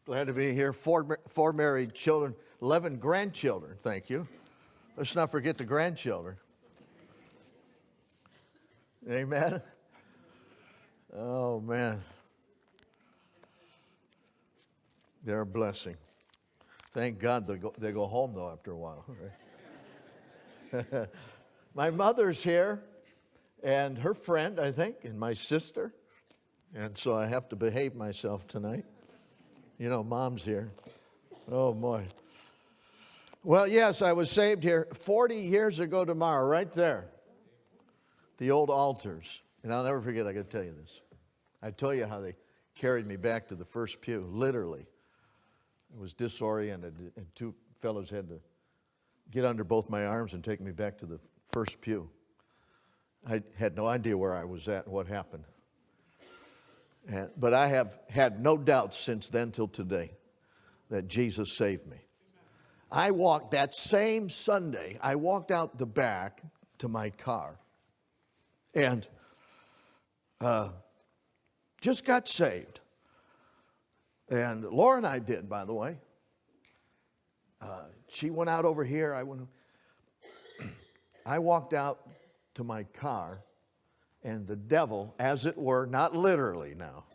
Glad to be here. Four married children, 11 grandchildren. Thank you. Let's not forget the grandchildren. Amen. Oh, man. They're a blessing. Thank God they go home, though, after a while. Right? My mother's here, and her friend, I think, and my sister. And so I have to behave myself tonight. You know, Mom's here. Oh, boy. Well, yes, I was saved here 40 years ago tomorrow, right there. The old altars. And I'll never forget, I got to tell you this. I tell you how they carried me back to the first pew, literally. I was disoriented, and two fellows had to get under both my arms and take me back to the first pew. I had no idea where I was at and what happened. But I have had no doubt since then till today that Jesus saved me. I walked that same Sunday, I walked out the back to my car and just got saved. And Laura and I did, by the way. She went out over here. I walked out to my car, and the devil, as it were, not literally now,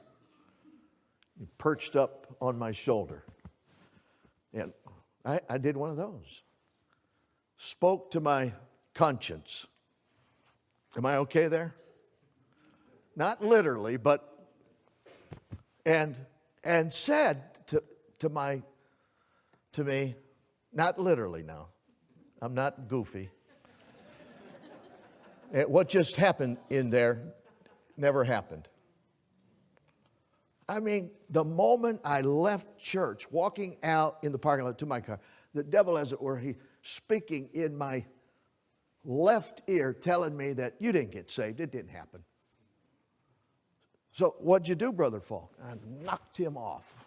he perched up on my shoulder. And I did one of those. Spoke to my conscience. Am I okay there? Not literally, but and said to me, not literally now. I'm not goofy. What just happened in there never happened. I mean, the moment I left church, walking out in the parking lot to my car, the devil, as it were, he speaking in my left ear, telling me that you didn't get saved. It didn't happen. So what'd you do, Brother Faulk? I knocked him off.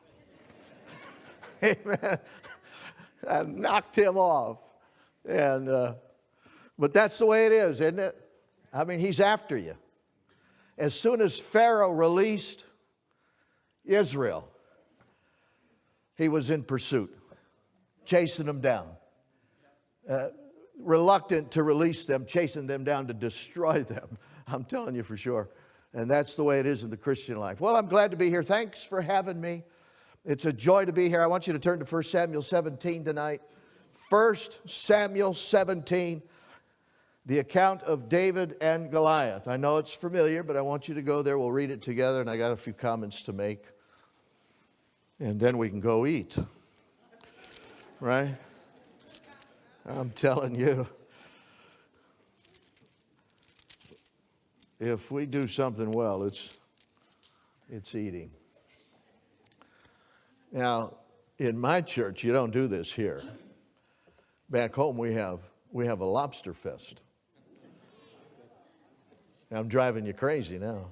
Amen. I knocked him off. And but that's the way it is, isn't it? I mean, he's after you. As soon as Pharaoh released Israel, he was in pursuit, chasing them down. Reluctant to release them, chasing them down to destroy them. I'm telling you for sure. And that's the way it is in the Christian life. Well, I'm glad to be here. Thanks for having me. It's a joy to be here. I want you to turn to 1 Samuel 17 tonight. 1 Samuel 17, the account of David and Goliath. I know it's familiar, but I want you to go there. We'll read it together, and I got a few comments to make. And then we can go eat. Right? I'm telling you. If we do something well, it's eating. Now, in my church, you don't do this here. Back home, we have a lobster fest. I'm driving you crazy now.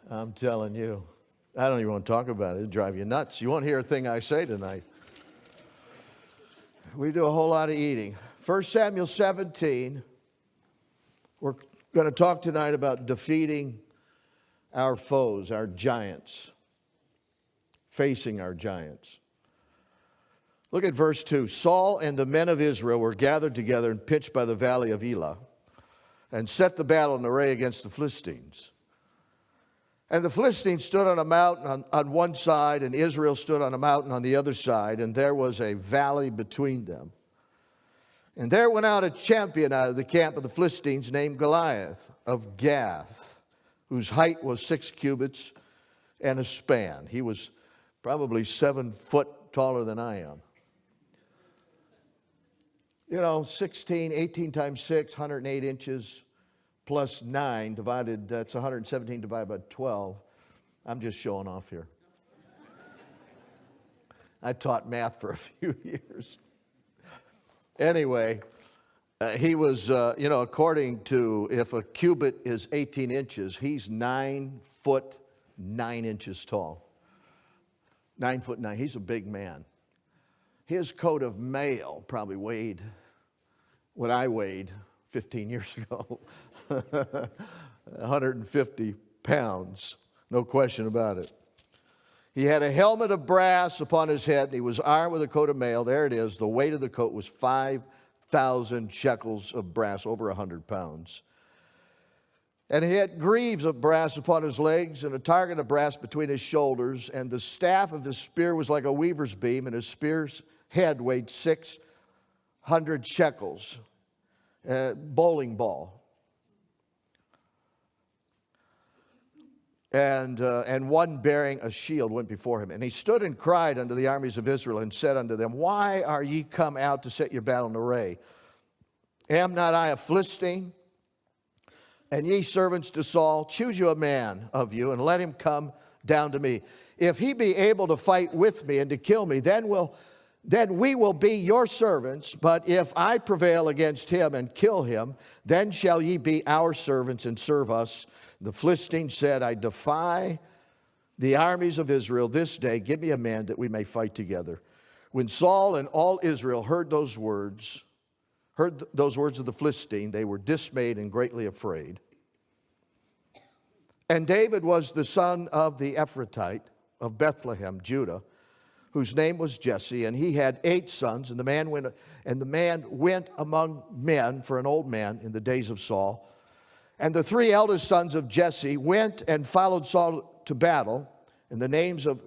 I'm telling you. I don't even want to talk about it. It'll drive you nuts. You won't hear a thing I say tonight. We do a whole lot of eating. 1 Samuel 17, we're going to talk tonight about defeating our foes, our giants, facing our giants. Look at verse 2. Saul and the men of Israel were gathered together and pitched by the valley of Elah and set the battle in array against the Philistines. And the Philistines stood on a mountain on one side, and Israel stood on a mountain on the other side, and there was a valley between them. And there went out a champion out of the camp of the Philistines named Goliath of Gath, whose height was 6 cubits and a span. He was probably 7 foot taller than I am. You know, 18 times 6, 108 inches, plus 9 divided, that's 117 divided by 12. I'm just showing off here. I taught math for a few years. Anyway, he was, according to, if a cubit is 18 inches, he's 9 foot 9 inches tall. 9 foot 9. He's a big man. His coat of mail probably weighed what I weighed 15 years ago. 150 pounds. No question about it. He had a helmet of brass upon his head, and he was armed with a coat of mail. There it is. The weight of the coat was 5,000 shekels of brass, over 100 pounds. And he had greaves of brass upon his legs, and a target of brass between his shoulders. And the staff of his spear was like a weaver's beam, and his spear's head weighed 600 shekels, bowling ball. And one bearing a shield went before him. And he stood and cried unto the armies of Israel and said unto them, Why are ye come out to set your battle in array? Am not I a Philistine? And ye servants to Saul, choose you a man of you, and let him come down to me. If he be able to fight with me and to kill me, then we will be your servants. But if I prevail against him and kill him, then shall ye be our servants and serve us. The Philistine said, I defy the armies of Israel this day. Give me a man that we may fight together. When Saul and all Israel heard those words of the Philistine, they were dismayed and greatly afraid. And David was the son of the Ephrathite of Bethlehem, Judah, whose name was Jesse, and he had 8 sons, and the man went among men for an old man in the days of Saul. And the 3 eldest sons of Jesse went and followed Saul to battle, and the names of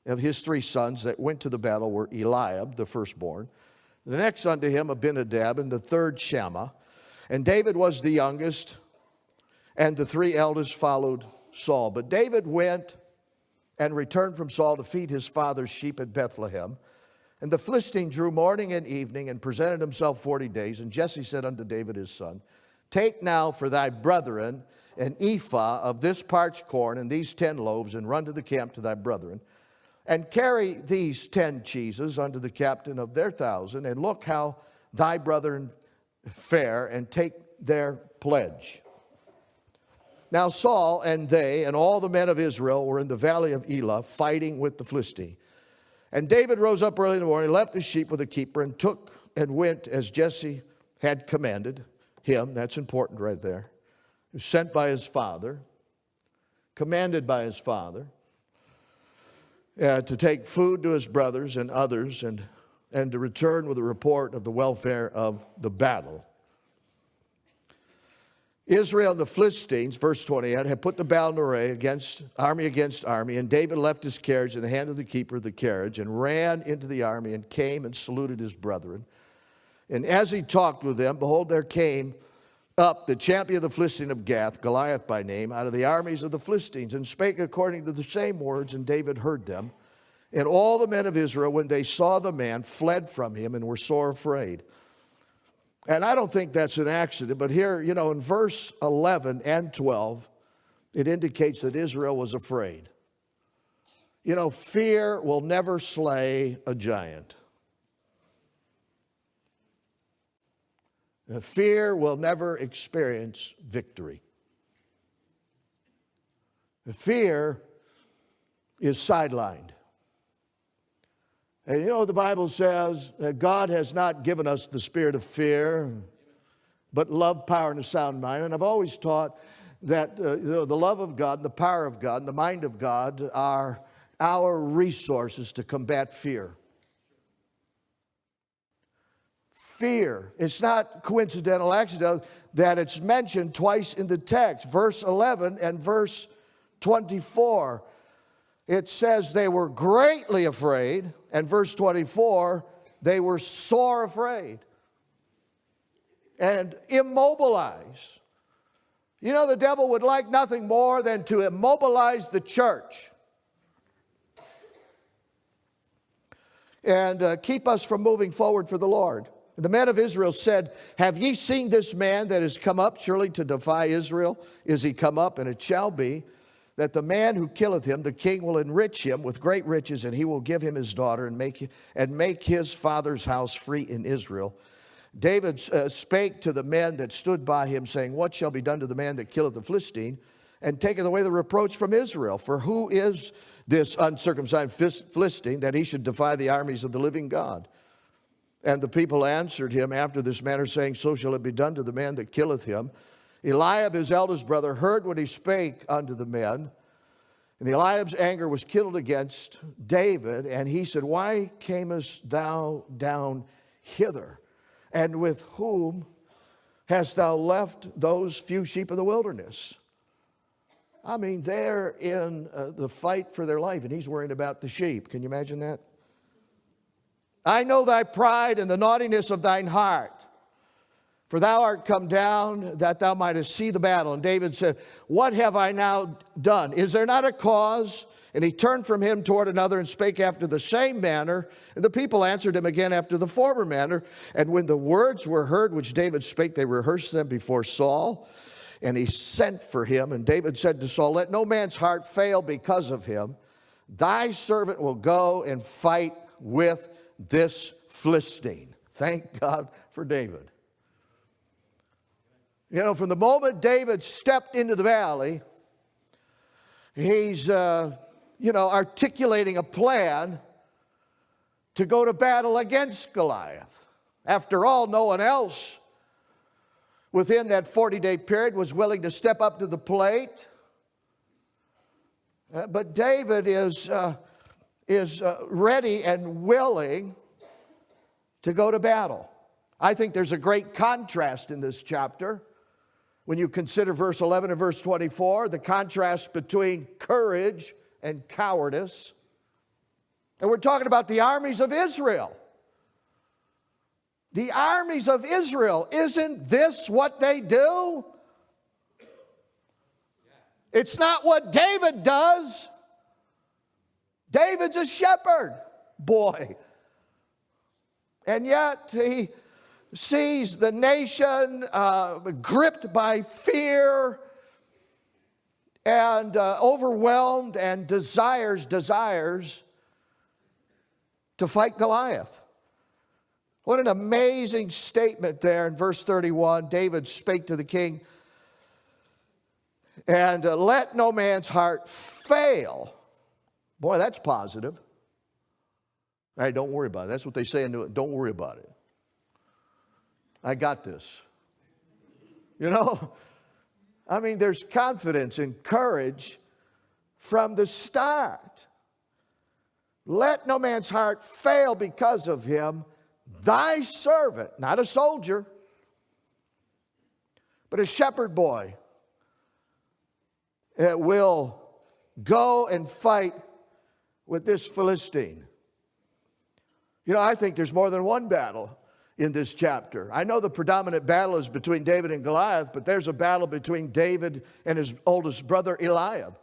his 3 sons that went to the battle were Eliab, the firstborn, the next unto him Abinadab, and the third Shammah. And David was the youngest, and the 3 eldest followed Saul. But David went and returned from Saul to feed his father's sheep at Bethlehem. And the Philistine drew morning and evening and presented himself 40 days. And Jesse said unto David his son, Take now for thy brethren an ephah of this parched corn and these 10 loaves, and run to the camp to thy brethren. And carry these 10 cheeses unto the captain of their 1,000, and look how thy brethren fare, and take their pledge. Now Saul and they and all the men of Israel were in the valley of Elah, fighting with the Philistine. And David rose up early in the morning, left the sheep with the keeper, and took and went as Jesse had commanded him. That's important right there. He was sent by his father, commanded by his father, to take food to his brothers and others, and to return with a report of the welfare of the battle. Israel and the Philistines, verse 28, had put the battle in array against army, and David left his carriage in the hand of the keeper of the carriage, and ran into the army, and came and saluted his brethren. And as he talked with them, behold, there came up the champion of the Philistine of Gath, Goliath by name, out of the armies of the Philistines, and spake according to the same words, and David heard them. And all the men of Israel, when they saw the man, fled from him and were sore afraid. And I don't think that's an accident, but here, in verse 11 and 12, it indicates that Israel was afraid. Fear will never slay a giant. Fear will never experience victory. Fear is sidelined. And the Bible says that God has not given us the spirit of fear, but love, power, and a sound mind. And I've always taught that the love of God, the power of God, and the mind of God are our resources to combat fear. Fear. It's not coincidental, accidental, that it's mentioned twice in the text. Verse 11 and verse 24. It says they were greatly afraid. And verse 24, they were sore afraid and immobilized. The devil would like nothing more than to immobilize the church and keep us from moving forward for the Lord. And the men of Israel said, Have ye seen this man that has come up surely to defy Israel? Is he come up? And it shall be that the man who killeth him, the king will enrich him with great riches, and he will give him his daughter, and make his father's house free in Israel. David spake to the men that stood by him, saying, What shall be done to the man that killeth the Philistine, and taketh away the reproach from Israel? For who is this uncircumcised Philistine, that he should defy the armies of the living God? And the people answered him after this manner, saying, So shall it be done to the man that killeth him. Eliab, his eldest brother, heard what he spake unto the men. And Eliab's anger was kindled against David, and he said, why camest thou down hither? And with whom hast thou left those few sheep of the wilderness? I mean, they're in the fight for their life, and he's worrying about the sheep. Can you imagine that? I know thy pride and the naughtiness of thine heart. For thou art come down that thou mightest see the battle. And David said, what have I now done? Is there not a cause? And he turned from him toward another and spake after the same manner. And the people answered him again after the former manner. And when the words were heard which David spake, they rehearsed them before Saul. And he sent for him. And David said to Saul, let no man's heart fail because of him. Thy servant will go and fight with this Philistine. Thank God for David. You know, from the moment David stepped into the valley, he's, articulating a plan to go to battle against Goliath. After all, no one else within that 40-day period was willing to step up to the plate. But David is ready and willing to go to battle. I think there's a great contrast in this chapter. When you consider verse 11 and verse 24, the contrast between courage and cowardice. And we're talking about the armies of Israel. The armies of Israel, isn't this what they do? It's not what David does. David's a shepherd boy. And yet he sees the nation gripped by fear and overwhelmed and desires to fight Goliath. What an amazing statement there in verse 31. David spake to the king, and let no man's heart fail. Boy, that's positive. Hey, don't worry about it. That's what they say into it. Don't worry about it. I got this. You know, I mean, there's confidence and courage from the start. Let no man's heart fail because of him. Thy servant, not a soldier, but a shepherd boy, will go and fight with this Philistine. You know, I think there's more than one battle in this chapter. I know the predominant battle is between David and Goliath, but there's a battle between David and his oldest brother Eliab.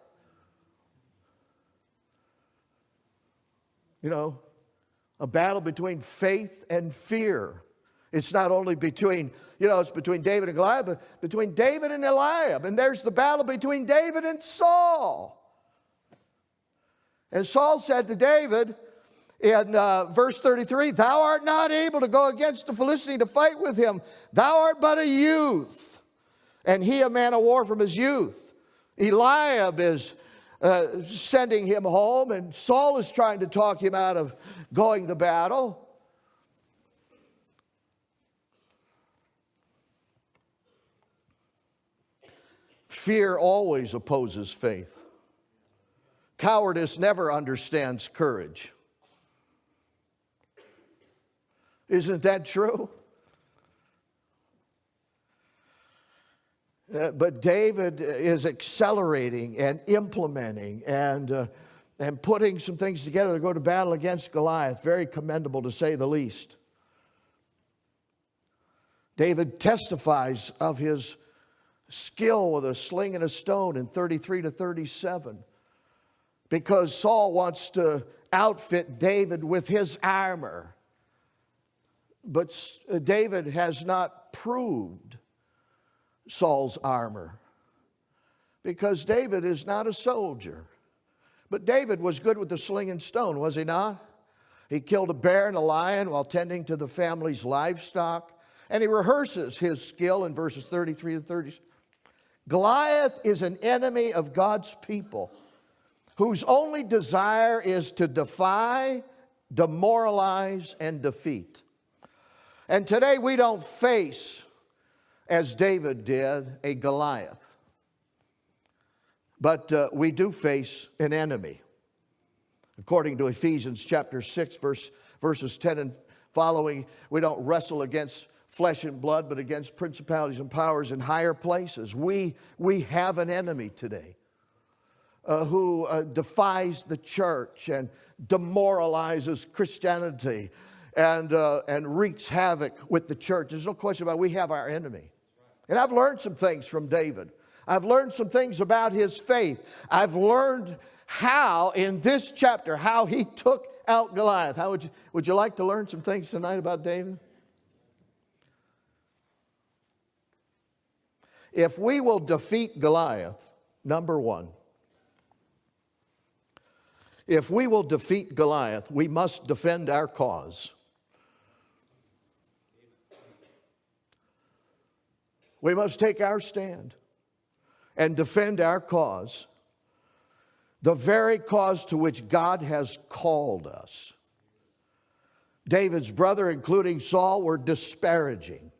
You know, a battle between faith and fear. It's not only between, it's between David and Goliath, but between David and Eliab. And there's the battle between David and Saul. And Saul said to David in verse 33, thou art not able to go against the Philistine to fight with him. Thou art but a youth, and he a man of war from his youth. Eliab is sending him home, and Saul is trying to talk him out of going to battle. Fear always opposes faith. Cowardice never understands courage. Isn't that true? But David is accelerating and implementing and putting some things together to go to battle against Goliath. Very commendable, to say the least. David testifies of his skill with a sling and a stone in 33 to 37. Because Saul wants to outfit David with his armor. But David has not proved Saul's armor, because David is not a soldier. But David was good with the sling and stone, was he not? He killed a bear and a lion while tending to the family's livestock. And he rehearses his skill in verses 33 to 30. Goliath is an enemy of God's people whose only desire is to defy, demoralize, and defeat. And today we don't face, as David did, a Goliath. But we do face an enemy. According to Ephesians chapter 6, verses 10 and following, we don't wrestle against flesh and blood, but against principalities and powers in higher places. We have an enemy today who defies the church and demoralizes Christianity and wreaks havoc with the church. There's no question about it. We have our enemy. And I've learned some things from David. I've learned some things about his faith. I've learned how, in this chapter, how he took out Goliath. How would you like to learn some things tonight about David? If we will defeat Goliath, number one, if we will defeat Goliath, we must defend our cause. We must take our stand and defend our cause, the very cause to which God has called us. David's brother, including Saul, were disparaging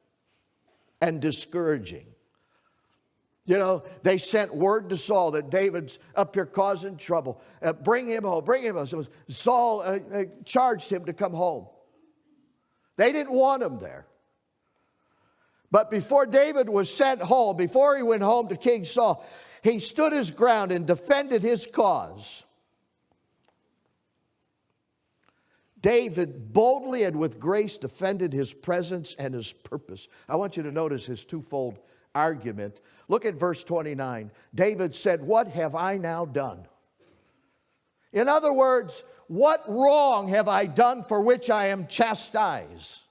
and discouraging. You know, they sent word to Saul that David's up here causing trouble. Bring him home, bring him home. So Saul charged him to come home. They didn't want him there. But before David was sent home, before he went home to King Saul, he stood his ground and defended his cause. David boldly and with grace defended his presence and his purpose. I want you to notice his twofold argument. Look at verse 29. David said, "What have I now done?" In other words, what wrong have I done for which I am chastised?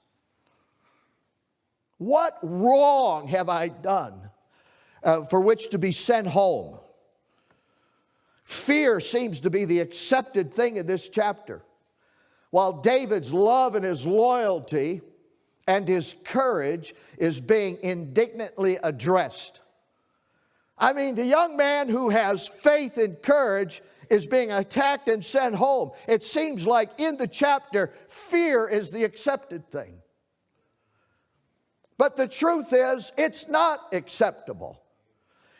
What wrong have I done for which to be sent home? Fear seems to be the accepted thing in this chapter. While David's love and his loyalty and his courage is being indignantly addressed. I mean, the young man who has faith and courage is being attacked and sent home. It seems like in the chapter, fear is the accepted thing. But the truth is, it's not acceptable.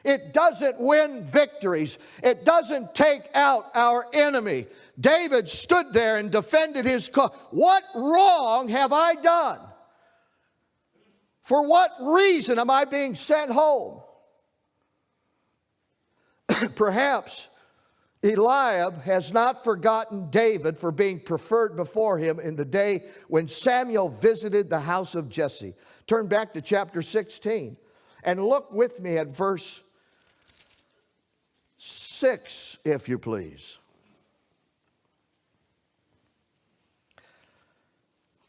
It doesn't win victories. It doesn't take out our enemy. David stood there and defended his cause. What wrong have I done? For what reason am I being sent home? Perhaps Eliab has not forgotten David for being preferred before him in the day when Samuel visited the house of Jesse. Turn back to chapter 16 and look with me at verse 6, if you please.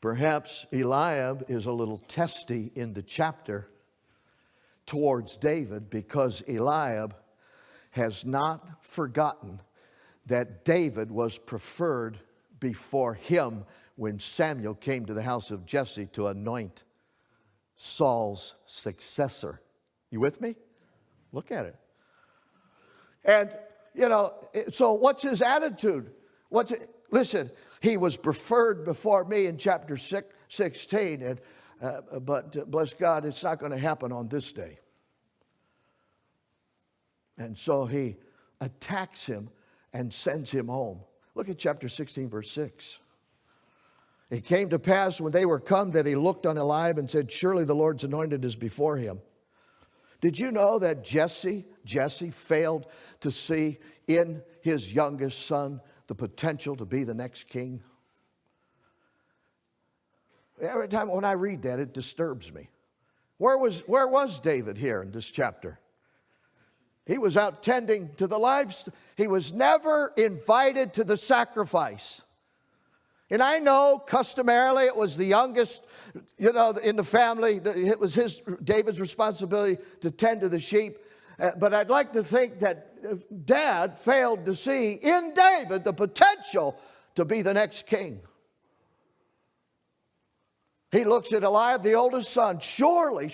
Perhaps Eliab is a little testy in the chapter towards David because Eliab has not forgotten that David was preferred before him when Samuel came to the house of Jesse to anoint Saul's successor. You with me? Look at it. And, you know, so what's his attitude? Listen, he was preferred before me in chapter 16, but bless God, it's not going to happen on this day. And so he attacks him and sends him home. Look at chapter 16, verse 6. It came to pass when they were come that he looked on Eliab and said, "Surely the Lord's anointed is before him." Did you know that Jesse failed to see in his youngest son the potential to be the next king? Every time when I read that, it disturbs me. Where was David here in this chapter? He was out tending to the livestock. He was never invited to the sacrifice. And I know customarily it was the youngest, you know, in the family. It was David's responsibility to tend to the sheep. But I'd like to think that Dad failed to see in David the potential to be the next king. He looks at Eliab, the oldest son. Surely,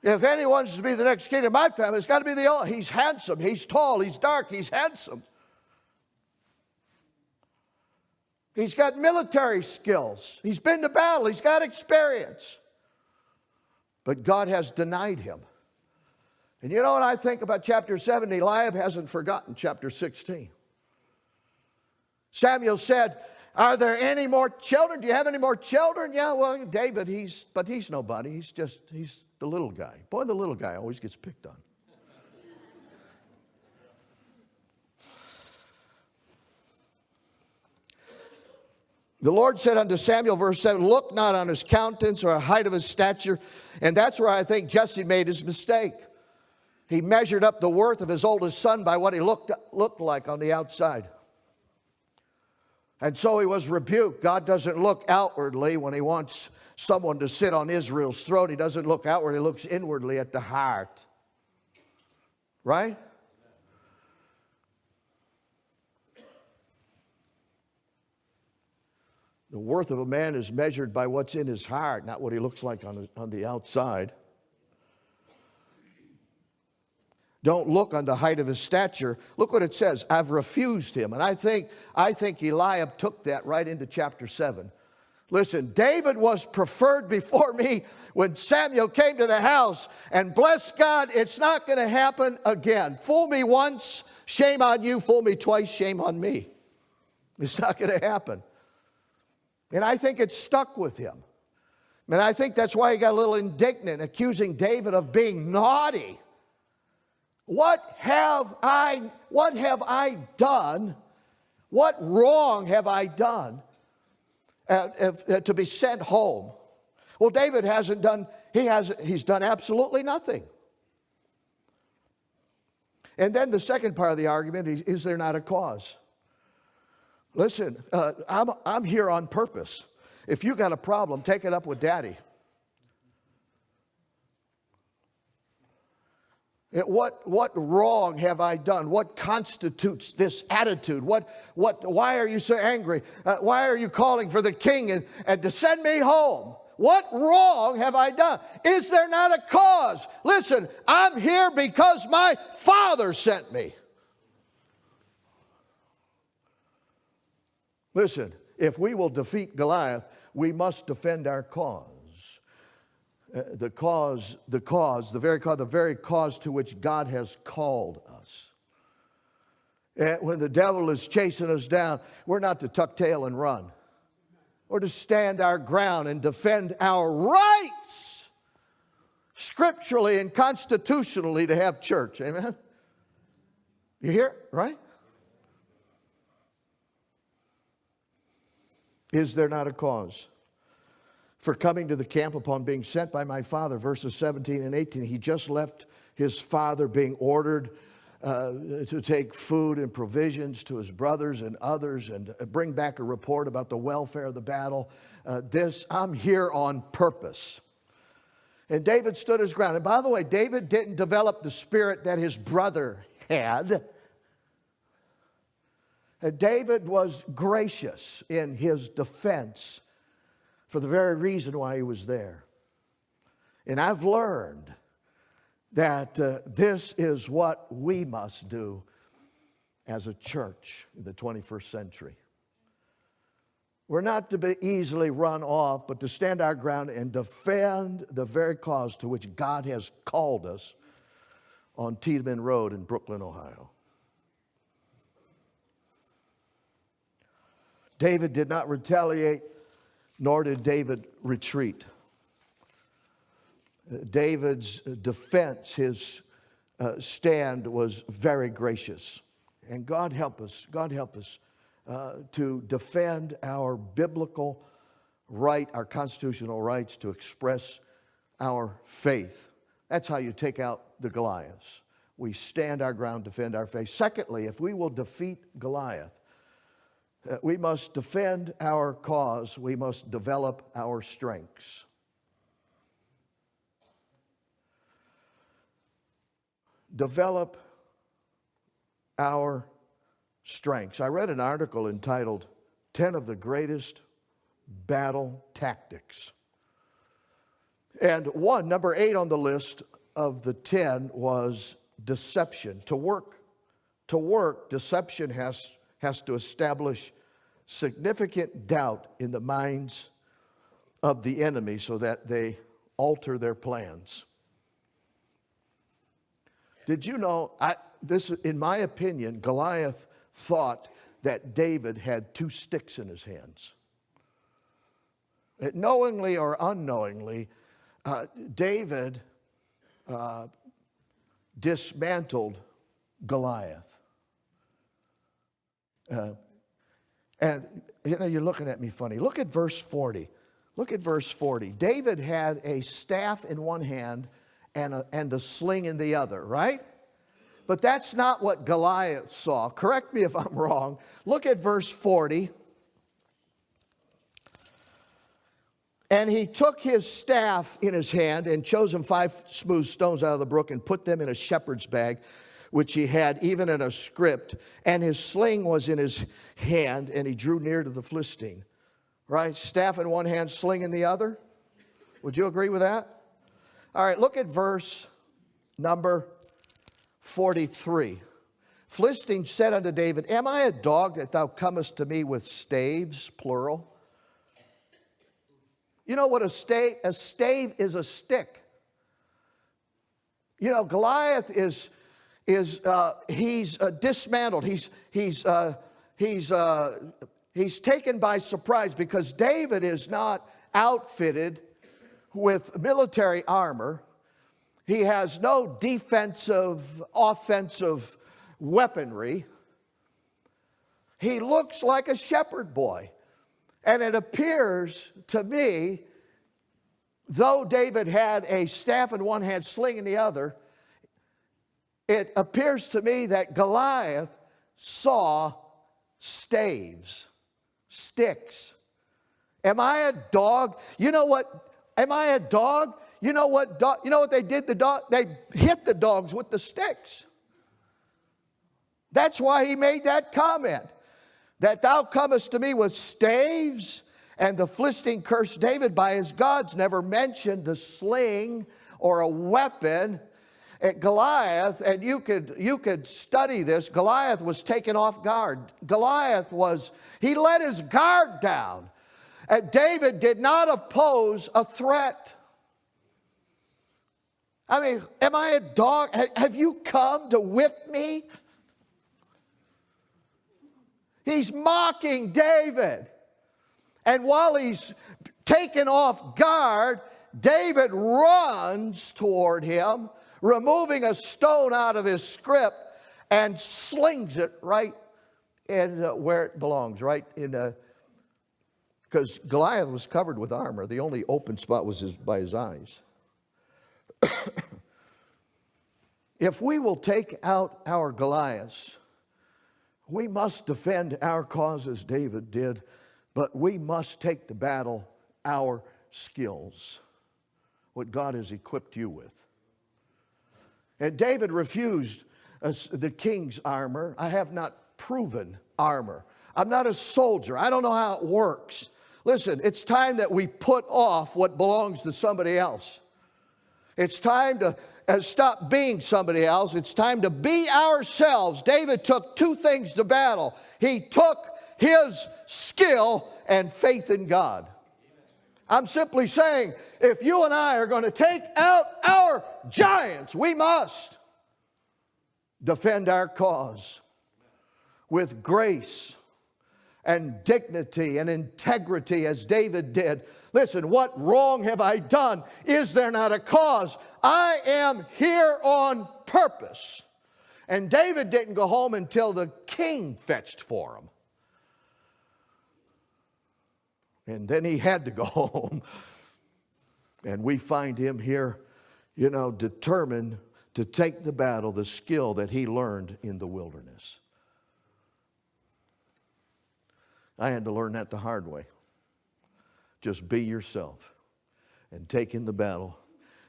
if anyone's to be the next king in my family, it's got to be the old. He's handsome, he's tall, he's dark, he's handsome. He's got military skills. He's been to battle. He's got experience. But God has denied him. And you know what I think about chapter 7? Eliab hasn't forgotten chapter 16. Samuel said, are there any more children? Do you have any more children? Yeah, well, David, he's nobody. He's the little guy. Boy, the little guy always gets picked on. The Lord said unto Samuel, verse 7, look not on his countenance or the height of his stature. And that's where I think Jesse made his mistake. He measured up the worth of his oldest son by what he looked like on the outside. And so he was rebuked. God doesn't look outwardly when he wants someone to sit on Israel's throne. He doesn't look outward. He looks inwardly at the heart. Right? The worth of a man is measured by what's in his heart, not what he looks like on the outside. Don't look on the height of his stature. Look what it says. I've refused him. And I think Eliab took that right into chapter 7. Listen, David was preferred before me when Samuel came to the house. And bless God, it's not going to happen again. Fool me once, shame on you. Fool me twice, shame on me. It's not going to happen. And I think it stuck with him. And I think that's why he got a little indignant, accusing David of being naughty. What have I done? What wrong have I done to be sent home? Well, David he's done absolutely nothing. And then the second part of the argument is there not a cause? Listen, I'm here on purpose. If you got a problem, take it up with Daddy. What wrong have I done? What constitutes this attitude? Why are you so angry? Why are you calling for the king and to send me home? What wrong have I done? Is there not a cause? Listen, I'm here because my Father sent me. Listen, if we will defeat Goliath, we must defend our cause. The very cause to which God has called us. And when the devil is chasing us down, we're not to tuck tail and run. We're to stand our ground and defend our rights, scripturally and constitutionally, to have church. Amen? You hear it, right? Is there not a cause for coming to the camp upon being sent by my father? Verses 17 and 18. He just left his father being ordered to take food and provisions to his brothers and others and bring back a report about the welfare of the battle. I'm here on purpose. And David stood his ground. And by the way, David didn't develop the spirit that his brother had. David was gracious in his defense for the very reason why he was there. And I've learned that this is what we must do as a church in the 21st century. We're not to be easily run off, but to stand our ground and defend the very cause to which God has called us on Tiedemann Road in Brooklyn, Ohio. David did not retaliate, nor did David retreat. David's defense, his stand was very gracious. And God help us to defend our biblical right, our constitutional rights to express our faith. That's how you take out the Goliaths. We stand our ground, defend our faith. Secondly, if we will defeat Goliath, we must defend our cause. We must develop our strengths. Develop our strengths. I read an article entitled 10 of the Greatest Battle Tactics. And number 8 on the list of the 10 was deception. To work, deception has to establish significant doubt in the minds of the enemy so that they alter their plans. Did you know, in my opinion, Goliath thought that David had two sticks in his hands. That knowingly or unknowingly, David dismantled Goliath. And you're looking at me funny. Look at verse 40. Look at verse 40. David had a staff in one hand and the sling in the other, right? But that's not what Goliath saw. Correct me if I'm wrong. Look at verse 40. And he took his staff in his hand and chose him 5 smooth stones out of the brook and put them in a shepherd's bag, which he had even in a script. And his sling was in his hand, and he drew near to the Philistine. Right? Staff in one hand, sling in the other. Would you agree with that? All right, look at verse number 43. Philistine said unto David, Am I a dog that thou comest to me with staves, plural? You know what a stave is? A stick. You know, Goliath is he's dismantled. He's taken by surprise because David is not outfitted with military armor. He has no defensive, offensive weaponry. He looks like a shepherd boy. And it appears to me, though David had a staff in one hand, sling in the other, it appears to me that Goliath saw staves, sticks. Am I a dog? You know what? Am I a dog? You know what they did to dog? They hit the dogs with the sticks. That's why he made that comment. That thou comest to me with staves, and the Philistine cursed David by his gods, never mentioned the sling or a weapon. At Goliath, and you could study this, Goliath was taken off guard. He let his guard down. And David did not oppose a threat. I mean, am I a dog? Have you come to whip me? He's mocking David. And while he's taken off guard, David runs toward him, removing a stone out of his script and slings it right in where it belongs, right in because Goliath was covered with armor. The only open spot was by his eyes. If we will take out our Goliaths, we must defend our cause as David did, but we must take to battle our skills, what God has equipped you with. And David refused the king's armor. I have not proven armor. I'm not a soldier. I don't know how it works. Listen, it's time that we put off what belongs to somebody else. It's time to stop being somebody else. It's time to be ourselves. David took 2 things to battle. He took his skill and faith in God. I'm simply saying, if you and I are going to take out our giants, we must defend our cause with grace and dignity and integrity as David did. Listen, what wrong have I done? Is there not a cause? I am here on purpose. And David didn't go home until the king fetched for him. And then he had to go home. And we find him here, determined to take the battle, the skill that he learned in the wilderness. I had to learn that the hard way. Just be yourself and take in the battle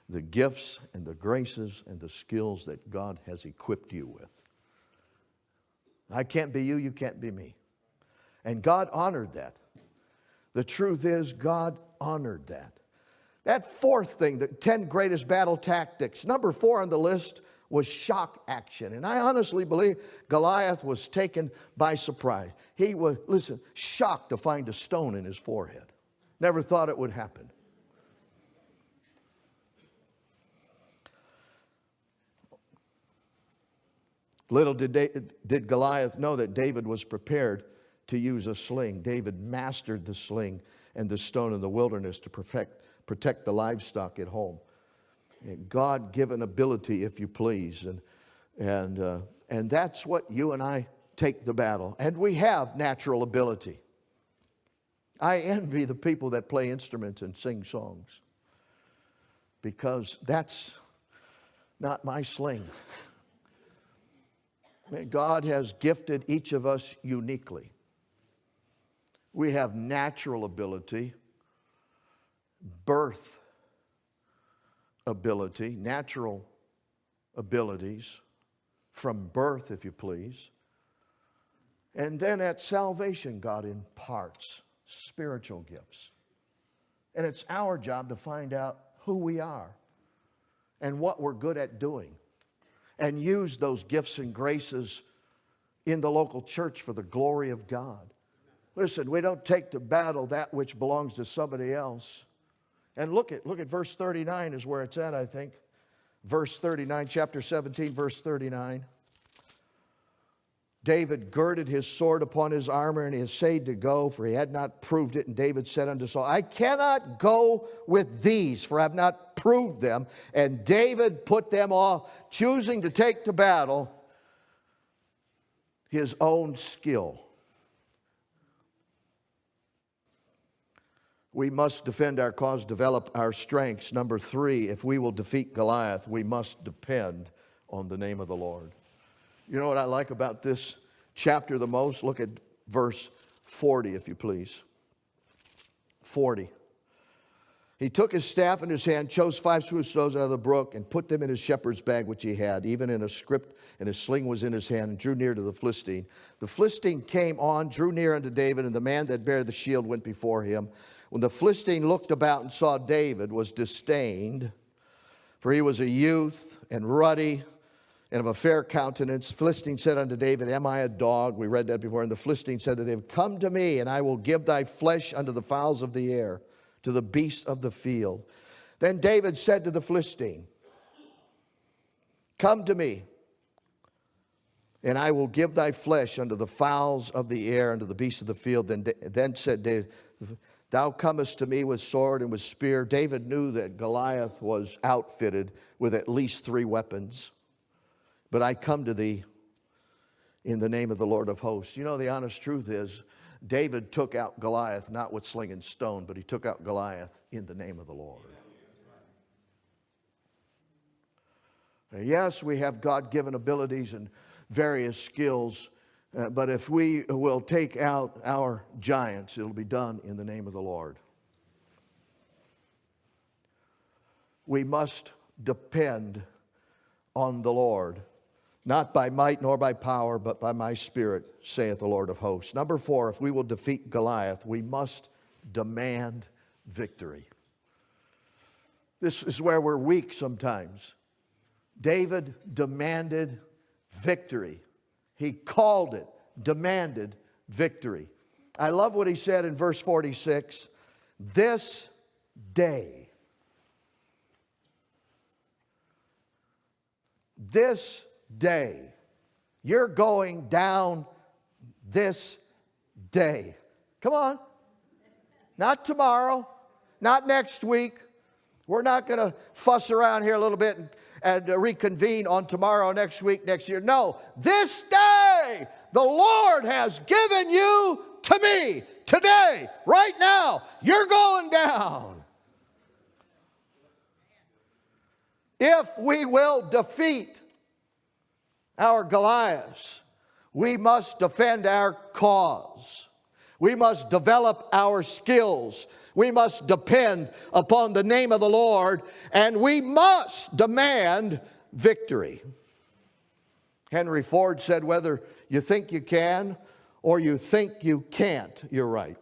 the gifts and the graces and the skills that God has equipped you with. I can't be you, you can't be me. And God honored that. The truth is, God honored that. That 4th thing, the 10 greatest battle tactics, number 4 on the list was shock action. And I honestly believe Goliath was taken by surprise. He was, shocked to find a stone in his forehead. Never thought it would happen. Little did Goliath know that David was prepared to use a sling. David mastered the sling and the stone in the wilderness to protect the livestock at home. God-given ability, if you please. And that's what you and I take the battle. And we have natural ability. I envy the people that play instruments and sing songs, because that's not my sling. God has gifted each of us uniquely. We have natural ability, birth ability, natural abilities from birth, if you please. And then at salvation, God imparts spiritual gifts. And it's our job to find out who we are and what we're good at doing, and use those gifts and graces in the local church for the glory of God. Listen, we don't take to battle that which belongs to somebody else. And look at verse 39 is where it's at, I think. Verse 39, chapter 17, verse 39. David girded his sword upon his armor, and he essayed to go, for he had not proved it. And David said unto Saul, I cannot go with these, for I have not proved them. And David put them off, choosing to take to battle his own skill. We must defend our cause, develop our strengths. Number 3, if we will defeat Goliath, we must depend on the name of the Lord. You know what I like about this chapter the most? Look at verse 40, if you please. 40. He took his staff in his hand, chose 5 smooth stones out of the brook, and put them in his shepherd's bag which he had, even in a scrip, and his sling was in his hand, and drew near to the Philistine. The Philistine came on, drew near unto David, and the man that bare the shield went before him. When the Philistine looked about and saw David, was disdained, for he was a youth and ruddy and of a fair countenance. The Philistine said unto David, Am I a dog? We read that before. And the Philistine said to David, Come to me, and I will give thy flesh unto the fowls of the air, to the beasts of the field. Then David said to the Philistine, Come to me, and I will give thy flesh unto the fowls of the air, and to the beasts of the field. Then said David, Thou comest to me with sword and with spear. David knew that Goliath was outfitted with at least 3 weapons. But I come to thee in the name of the Lord of hosts. You know, the honest truth is, David took out Goliath not with sling and stone, but he took out Goliath in the name of the Lord. Yes, we have God-given abilities and various skills, but if we will take out our giants, it'll be done in the name of the Lord. We must depend on the Lord, not by might nor by power, but by my Spirit, saith the Lord of hosts. Number 4, if we will defeat Goliath, we must demand victory. This is where we're weak sometimes. David demanded victory. He called it, demanded victory. I love what he said in verse 46. This day, you're going down this day. Come on. Not tomorrow, not next week. We're not going to fuss around here a little bit and reconvene on tomorrow, next week, next year. No, this day the Lord has given you to me. Today, right now, you're going down. If we will defeat our Goliaths, we must defend our cause. We must develop our skills. We must depend upon the name of the Lord, and we must demand victory. Henry Ford said, whether you think you can or you think you can't, you're right.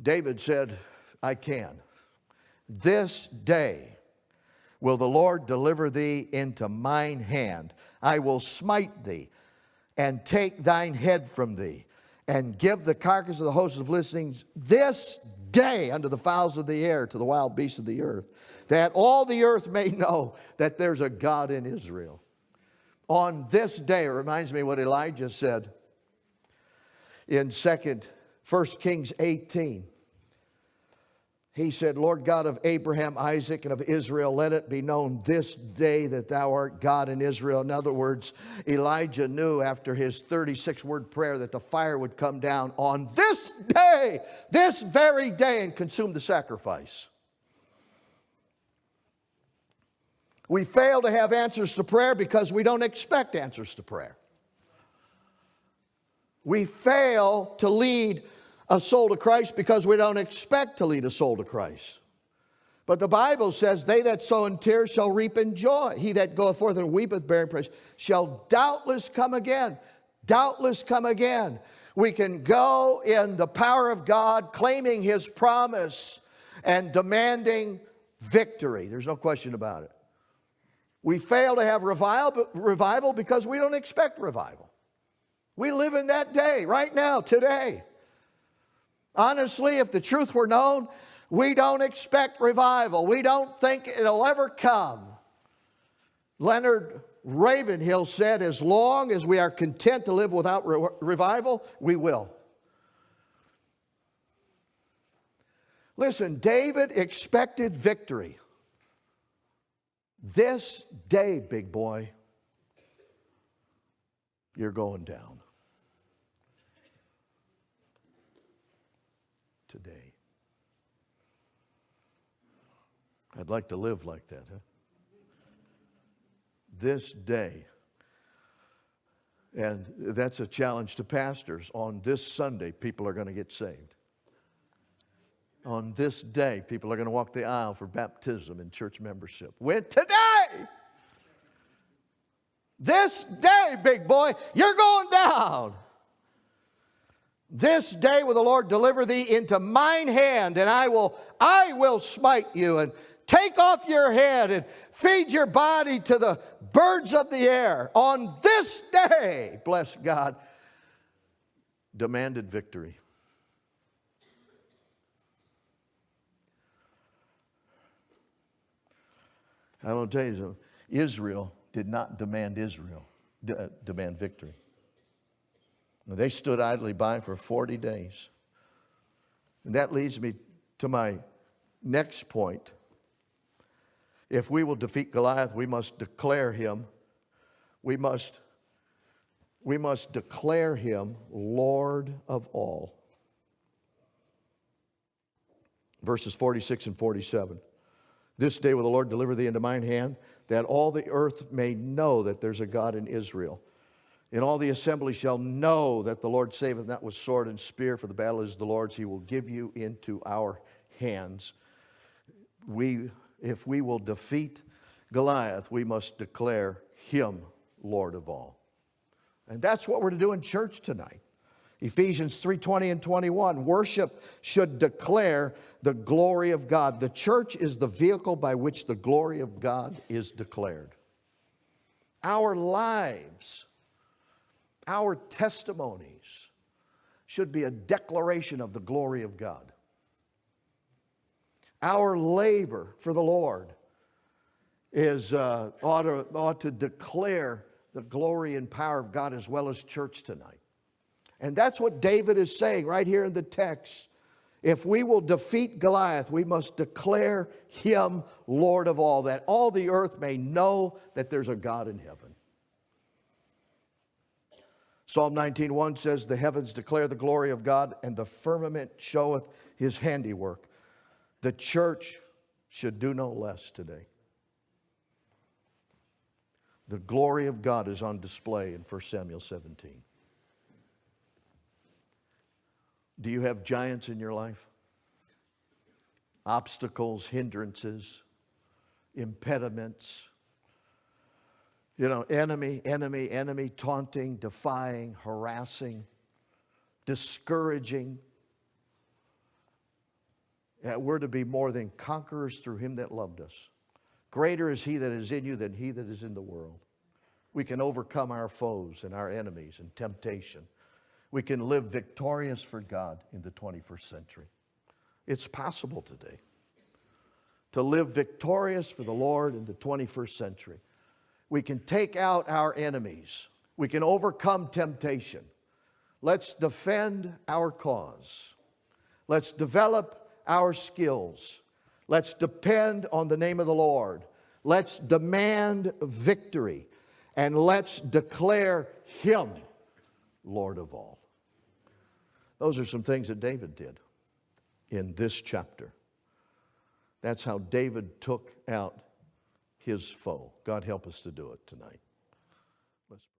David said, I can. This day will the Lord deliver thee into mine hand. I will smite thee and take thine head from thee, and give the carcass of the hosts of Philistines this day unto the fowls of the air, to the wild beasts of the earth, that all the earth may know that there's a God in Israel. On this day, it reminds me what Elijah said in 1 Kings 18. He said, Lord God of Abraham, Isaac, and of Israel, let it be known this day that thou art God in Israel. In other words, Elijah knew after his 36-word prayer that the fire would come down on this day, this very day, and consume the sacrifice. We fail to have answers to prayer because we don't expect answers to prayer. We fail to lead a soul to Christ because we don't expect to lead a soul to Christ. But the Bible says, they that sow in tears shall reap in joy. He that goeth forth and weepeth bearing praise shall doubtless come again. Doubtless come again. We can go in the power of God, claiming His promise and demanding victory. There's no question about it. We fail to have revival because we don't expect revival. We live in that day, right now, today. Honestly, if the truth were known, we don't expect revival. We don't think it'll ever come. Leonard Ravenhill said, as long as we are content to live without revival, we will. Listen, David expected victory. This day, big boy, you're going down. Today. I'd like to live like that, huh? This day. And that's a challenge to pastors. On this Sunday, people are going to get saved. On this day, people are going to walk the aisle for baptism and church membership. When today, this day, big boy, you're going down. This day will the Lord deliver thee into mine hand, and I will smite you and take off your head and feed your body to the birds of the air. On this day, bless God, demanded victory. I want to tell you something. Israel did not demand victory. They stood idly by for 40 days. And that leads me to my next point. If we will defeat Goliath, we must declare him. We must declare him Lord of all. Verses 46 and 47. This day will the Lord deliver thee into mine hand, that all the earth may know that there's a God in Israel. And all the assembly shall know that the Lord saveth not with sword and spear, for the battle is the Lord's. He will give you into our hands. If we will defeat Goliath, we must declare him Lord of all. And that's what we're to do in church tonight. Ephesians 3:20 and 21. Worship should declare the glory of God. The church is the vehicle by which the glory of God is declared. Our lives, our testimonies should be a declaration of the glory of God. Our labor for the Lord ought to declare the glory and power of God, as well as church tonight. And that's what David is saying right here in the text. If we will defeat Goliath, we must declare him Lord of all, that all the earth may know that there's a God in heaven. Psalm 19:1 says, the heavens declare the glory of God, and the firmament showeth his handiwork. The church should do no less today. The glory of God is on display in 1 Samuel 17. Do you have giants in your life? Obstacles, hindrances, impediments. Enemy, taunting, defying, harassing, discouraging. That we're to be more than conquerors through him that loved us. Greater is he that is in you than he that is in the world. We can overcome our foes and our enemies and temptation. We can live victorious for God in the 21st century. It's possible today to live victorious for the Lord in the 21st century. We can take out our enemies. We can overcome temptation. Let's defend our cause. Let's develop our skills. Let's depend on the name of the Lord. Let's demand victory. And let's declare Him Lord of all. Those are some things that David did in this chapter. That's how David took out his foe. God help us to do it tonight. Let's